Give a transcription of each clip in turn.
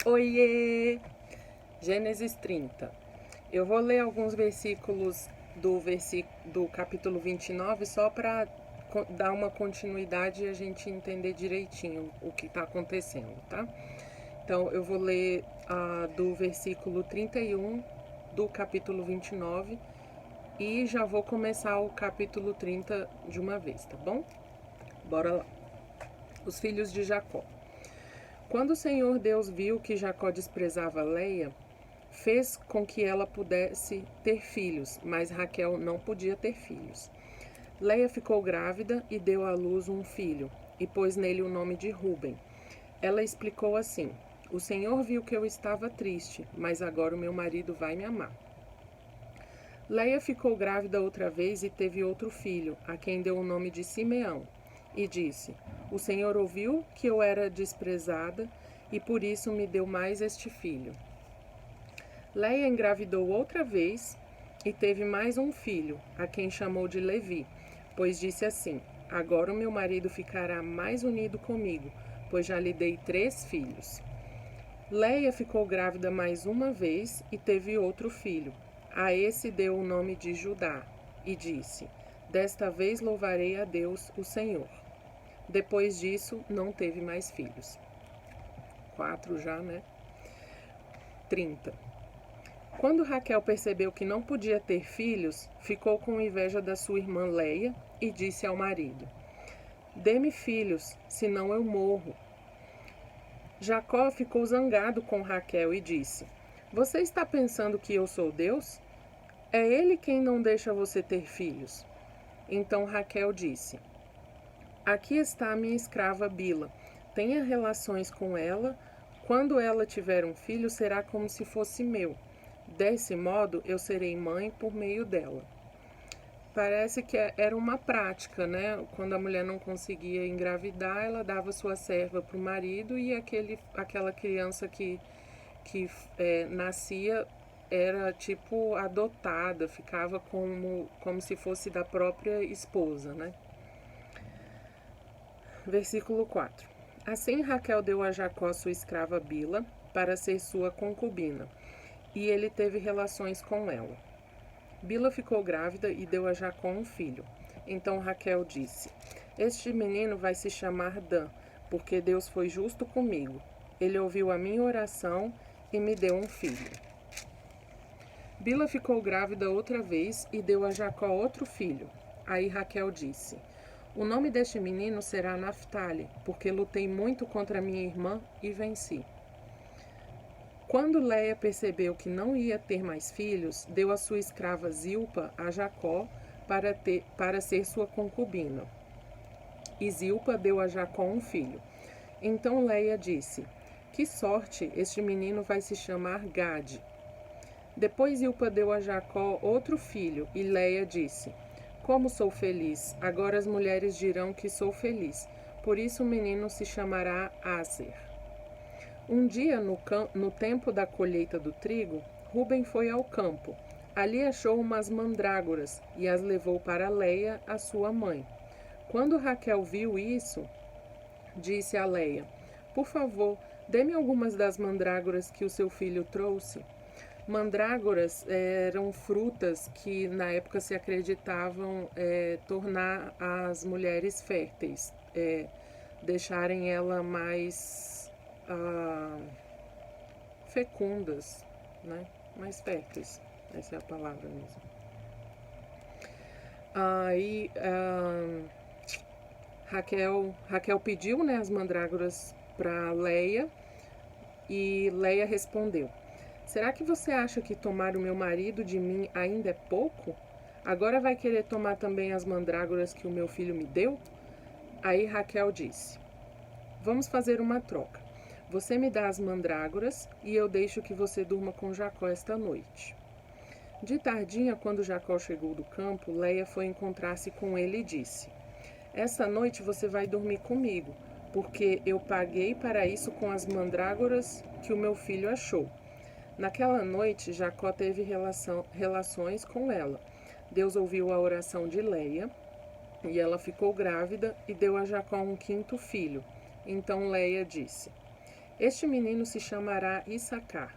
Oiê! Gênesis 30. Eu vou ler alguns versículos do capítulo 29 só para dar uma continuidade e a gente entender direitinho o que está acontecendo, tá? Então eu vou ler do versículo 31 do capítulo 29 e já vou começar o capítulo 30 de uma vez, tá bom? Bora lá. Os filhos de Jacó. Quando o Senhor Deus viu que Jacó desprezava Leia, fez com que ela pudesse ter filhos, mas Raquel não podia ter filhos. Leia ficou grávida e deu à luz um filho, e pôs nele o nome de Ruben. Ela explicou assim: O Senhor viu que eu estava triste, mas agora o meu marido vai me amar. Leia ficou grávida outra vez e teve outro filho, a quem deu o nome de Simeão, e disse: O Senhor ouviu que eu era desprezada, e por isso me deu mais este filho. Leia engravidou outra vez e teve mais um filho, a quem chamou de Levi, pois disse assim: Agora o meu marido ficará mais unido comigo, pois já lhe dei 3 filhos. Leia ficou grávida mais uma vez e teve outro filho. A esse deu o nome de Judá e disse: Desta vez louvarei a Deus, o Senhor. Depois disso, não teve mais filhos. 4 já, né? 30. Quando Raquel percebeu que não podia ter filhos, ficou com inveja da sua irmã Leia e disse ao marido: Dê-me filhos, senão eu morro. Jacó ficou zangado com Raquel e disse: Você está pensando que eu sou Deus? É ele quem não deixa você ter filhos. Então Raquel disse: Aqui está a minha escrava Bila. Tenha relações com ela. Quando ela tiver um filho, será como se fosse meu. Desse modo, eu serei mãe por meio dela. Parece que era uma prática, né? Quando a mulher não conseguia engravidar, ela dava sua serva para o marido e aquela criança que nascia era tipo adotada, ficava como se fosse da própria esposa, né? Versículo 4. Assim Raquel deu a Jacó sua escrava Bila para ser sua concubina, e ele teve relações com ela. Bila ficou grávida e deu a Jacó um filho. Então Raquel disse: Este menino vai se chamar Dan, porque Deus foi justo comigo. Ele ouviu a minha oração e me deu um filho. Bila ficou grávida outra vez e deu a Jacó outro filho. Aí Raquel disse: O nome deste menino será Naftali, porque lutei muito contra minha irmã e venci. Quando Leia percebeu que não ia ter mais filhos, deu a sua escrava Zilpa a Jacó para ser sua concubina. E Zilpa deu a Jacó um filho. Então Leia disse: Que sorte, este menino vai se chamar Gade. Depois Zilpa deu a Jacó outro filho, e Leia disse: Como sou feliz, agora as mulheres dirão que sou feliz. Por isso o menino se chamará Aser. Um dia, no tempo da colheita do trigo, Ruben foi ao campo. Ali achou umas mandrágoras e as levou para Leia, a sua mãe. Quando Raquel viu isso, disse a Leia: Por favor, dê-me algumas das mandrágoras que o seu filho trouxe. Mandrágoras eram frutas que na época se acreditavam tornar as mulheres férteis, deixarem ela mais fecundas, né? Mais férteis, essa é a palavra mesmo. Aí Raquel pediu, né, as mandrágoras para Leia e Leia respondeu: Será que você acha que tomar o meu marido de mim ainda é pouco? Agora vai querer tomar também as mandrágoras que o meu filho me deu? Aí Raquel disse: Vamos fazer uma troca. Você me dá as mandrágoras e eu deixo que você durma com Jacó esta noite. De tardinha, quando Jacó chegou do campo, Leia foi encontrar-se com ele e disse: Essa noite você vai dormir comigo, porque eu paguei para isso com as mandrágoras que o meu filho achou. Naquela noite, Jacó teve relações com ela. Deus ouviu a oração de Leia e ela ficou grávida e deu a Jacó um quinto filho. Então Leia disse: Este menino se chamará Issacar,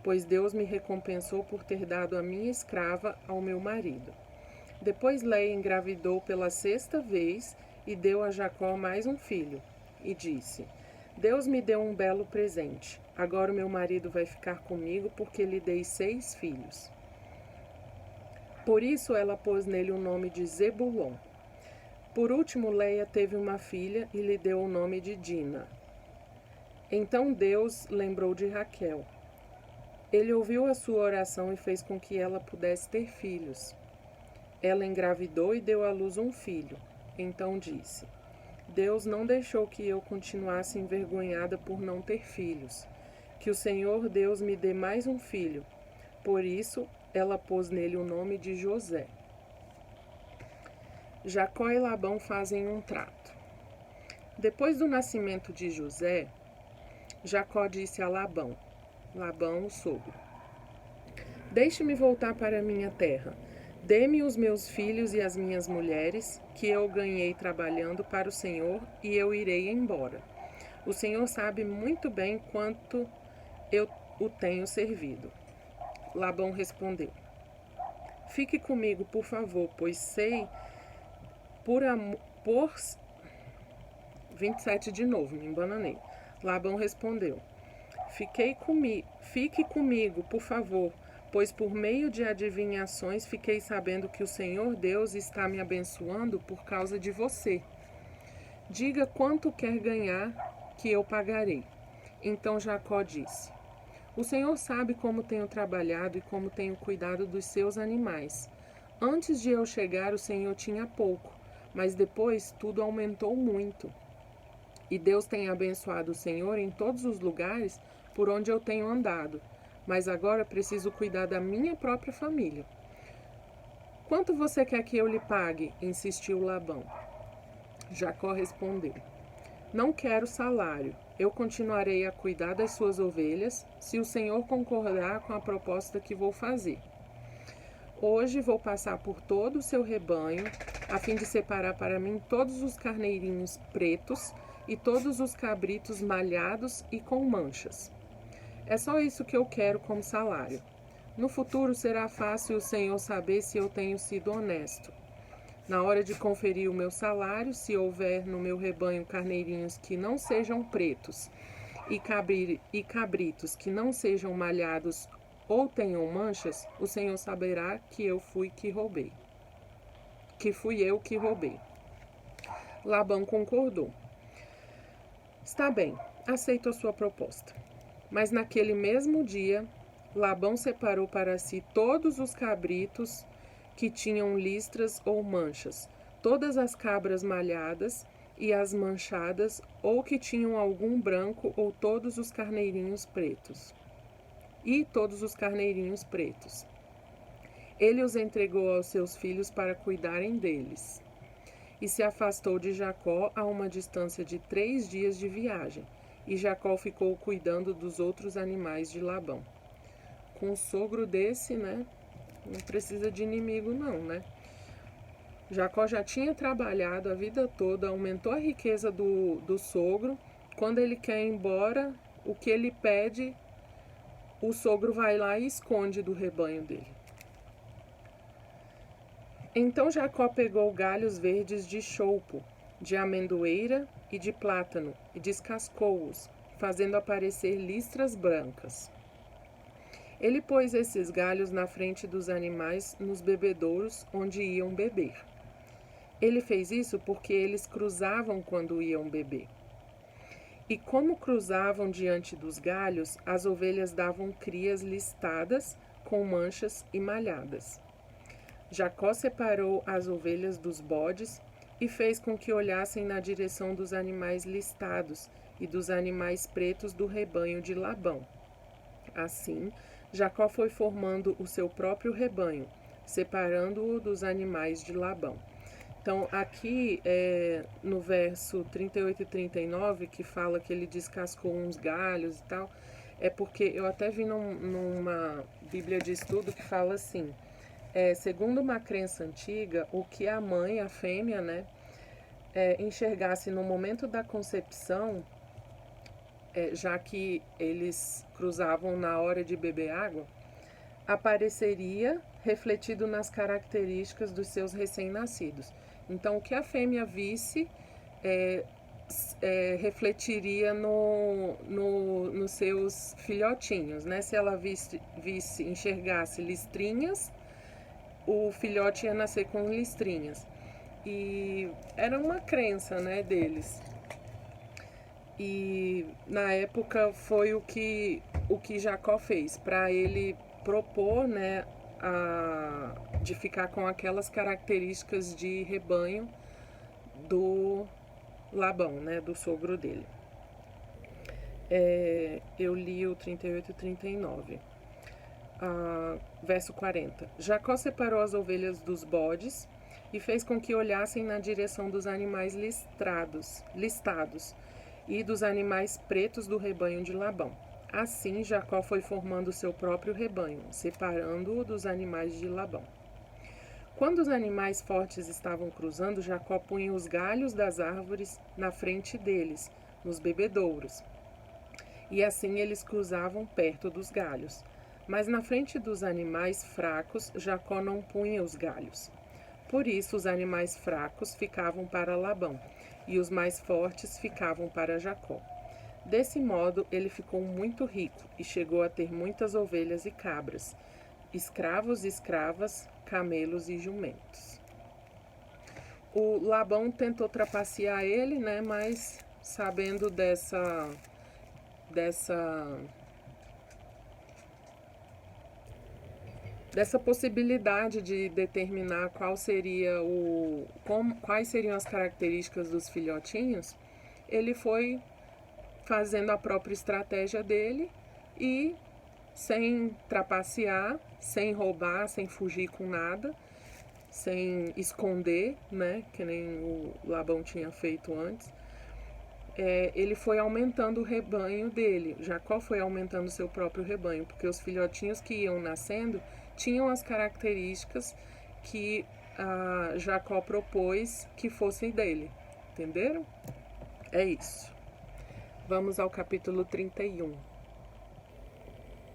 pois Deus me recompensou por ter dado a minha escrava ao meu marido. Depois Leia engravidou pela 6ª vez e deu a Jacó mais um filho. E disse: Deus me deu um belo presente. Agora o meu marido vai ficar comigo porque lhe dei 6 filhos. Por isso ela pôs nele o nome de Zebulon. Por último, Leia teve uma filha e lhe deu o nome de Dina. Então Deus lembrou de Raquel. Ele ouviu a sua oração e fez com que ela pudesse ter filhos. Ela engravidou e deu à luz um filho. Então disse: Deus não deixou que eu continuasse envergonhada por não ter filhos. Que o Senhor Deus me dê mais um filho. Por isso, ela pôs nele o nome de José. Jacó e Labão fazem um trato. Depois do nascimento de José, Jacó disse a Labão, o sogro: Deixe-me voltar para minha terra. Dê-me os meus filhos e as minhas mulheres, que eu ganhei trabalhando para o Senhor, e eu irei embora. O Senhor sabe muito bem quanto eu o tenho servido. Labão respondeu: Fique comigo, por favor, pois sei por 27 de novo, me embananei. Labão respondeu: Fique comigo, por favor, pois por meio de adivinhações fiquei sabendo que o Senhor Deus está me abençoando por causa de você. Diga quanto quer ganhar, que eu pagarei. Então Jacó disse: O Senhor sabe como tenho trabalhado e como tenho cuidado dos seus animais. Antes de eu chegar, o Senhor tinha pouco, mas depois tudo aumentou muito. E Deus tem abençoado o Senhor em todos os lugares por onde eu tenho andado. Mas agora preciso cuidar da minha própria família. Quanto você quer que eu lhe pague? Insistiu Labão. Jacó respondeu: Não quero salário. Eu continuarei a cuidar das suas ovelhas, se o Senhor concordar com a proposta que vou fazer. Hoje vou passar por todo o seu rebanho, a fim de separar para mim todos os carneirinhos pretos e todos os cabritos malhados e com manchas. É só isso que eu quero como salário. No futuro será fácil o Senhor saber se eu tenho sido honesto. Na hora de conferir o meu salário, se houver no meu rebanho carneirinhos que não sejam pretos e cabritos que não sejam malhados ou tenham manchas, o Senhor saberá que fui eu que roubei. Labão concordou. Está bem, aceito a sua proposta. Mas naquele mesmo dia, Labão separou para si todos os cabritos que tinham listras ou manchas, todas as cabras malhadas e as manchadas, ou que tinham algum branco, ou todos os carneirinhos pretos. Ele os entregou aos seus filhos para cuidarem deles. E se afastou de Jacó a uma distância de 3 dias de viagem. E Jacó ficou cuidando dos outros animais de Labão. Com um sogro desse, né? Não precisa de inimigo não, né? Jacó já tinha trabalhado a vida toda, aumentou a riqueza do sogro. Quando ele quer ir embora, o que ele pede, o sogro vai lá e esconde do rebanho dele. Então Jacó pegou galhos verdes de choupo, de amendoeira e de plátano, e descascou-os, fazendo aparecer listras brancas. Ele pôs esses galhos na frente dos animais nos bebedouros onde iam beber. Ele fez isso porque eles cruzavam quando iam beber. E como cruzavam diante dos galhos, as ovelhas davam crias listadas, com manchas e malhadas. Jacó separou as ovelhas dos bodes e fez com que olhassem na direção dos animais listados e dos animais pretos do rebanho de Labão. Assim, Jacó foi formando o seu próprio rebanho, separando-o dos animais de Labão. Então, aqui no verso 38 e 39, que fala que ele descascou uns galhos e tal, é porque eu até vi numa Bíblia de estudo que fala assim, segundo uma crença antiga, o que a mãe, a fêmea, né, enxergasse no momento da concepção, já que eles cruzavam na hora de beber água, apareceria refletido nas características dos seus recém-nascidos. Então, o que a fêmea visse refletiria nos seus filhotinhos, né? Se ela enxergasse listrinhas, o filhote ia nascer com listrinhas. E era uma crença, né, deles. E na época foi o que Jacó fez, para ele propor, né, de ficar com aquelas características de rebanho do Labão, né, do sogro dele. Eu li o 38 e 39. Verso 40. Jacó separou as ovelhas dos bodes e fez com que olhassem na direção dos animais listados e dos animais pretos do rebanho de Labão. Assim, Jacó foi formando seu próprio rebanho, separando-o dos animais de Labão. Quando os animais fortes estavam cruzando, Jacó punha os galhos das árvores na frente deles, nos bebedouros. E assim eles cruzavam perto dos galhos. Mas na frente dos animais fracos, Jacó não punha os galhos. Por isso, os animais fracos ficavam para Labão, e os mais fortes ficavam para Jacó. Desse modo, ele ficou muito rico e chegou a ter muitas ovelhas e cabras, escravos e escravas, camelos e jumentos. O Labão tentou trapacear ele, né, mas sabendo dessa possibilidade de determinar quais seriam as características dos filhotinhos, ele foi fazendo a própria estratégia dele e sem trapacear, sem roubar, sem fugir com nada, sem esconder, né, que nem o Labão tinha feito antes. Ele foi aumentando o rebanho dele. Jacó foi aumentando seu próprio rebanho, porque os filhotinhos que iam nascendo tinham as características que Jacó propôs que fossem dele. Entenderam? É isso. Vamos ao capítulo 31.